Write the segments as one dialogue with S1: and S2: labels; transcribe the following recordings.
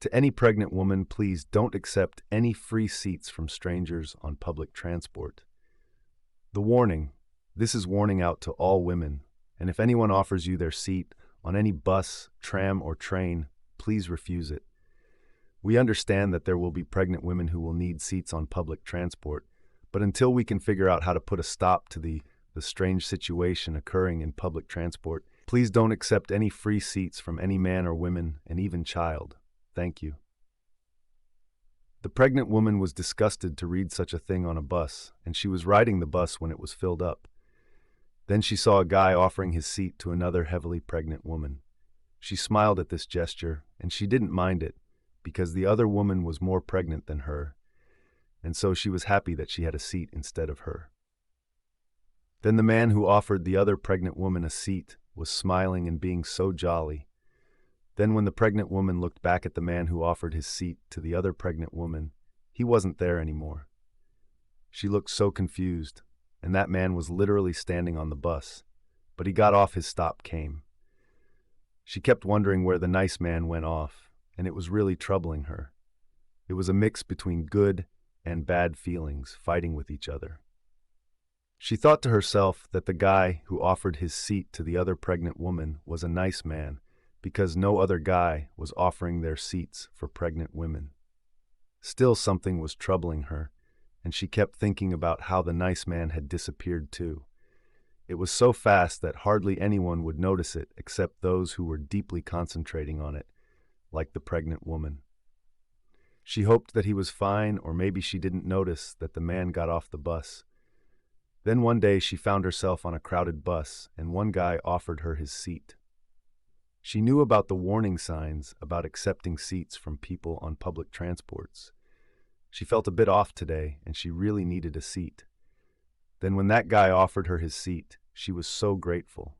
S1: To any pregnant woman, please don't accept any free seats from strangers on public transport. The warning: this is warning out to all women, and if anyone offers you their seat on any bus, tram, or train, please refuse it. We understand that there will be pregnant women who will need seats on public transport, but until we can figure out how to put a stop to the strange situation occurring in public transport, please don't accept any free seats from any man or women, and even child. Thank you. The pregnant woman was disgusted to read such a thing on a bus, and she was riding the bus when it was filled up. Then she saw a guy offering his seat to another heavily pregnant woman. She smiled at this gesture, and she didn't mind it, because the other woman was more pregnant than her, and so she was happy that she had a seat instead of her. Then the man who offered the other pregnant woman a seat was smiling and being so jolly. Then when the pregnant woman looked back at the man who offered his seat to the other pregnant woman, he wasn't there anymore. She looked so confused, and that man was literally standing on the bus, but he got off. His stop came. She kept wondering where the nice man went off, and it was really troubling her. It was a mix between good and bad feelings fighting with each other. She thought to herself that the guy who offered his seat to the other pregnant woman was a nice man, because no other guy was offering their seats for pregnant women. Still, something was troubling her, and she kept thinking about how the nice man had disappeared too. It was so fast that hardly anyone would notice it except those who were deeply concentrating on it, like the pregnant woman. She hoped that he was fine, or maybe she didn't notice that the man got off the bus. Then one day she found herself on a crowded bus, and one guy offered her his seat. She knew about the warning signs about accepting seats from people on public transports. She felt a bit off today, and she really needed a seat. Then when that guy offered her his seat, she was so grateful.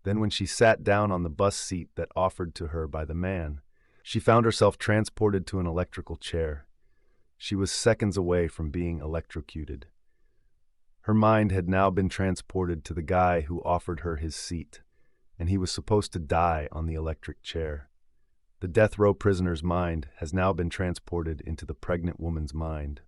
S1: Then when she sat down on the bus seat that offered to her by the man, she found herself transported to an electrical chair. She was seconds away from being electrocuted. Her mind had now been transported to the guy who offered her his seat, and he was supposed to die on the electric chair. The death row prisoner's mind has now been transported into the pregnant woman's mind.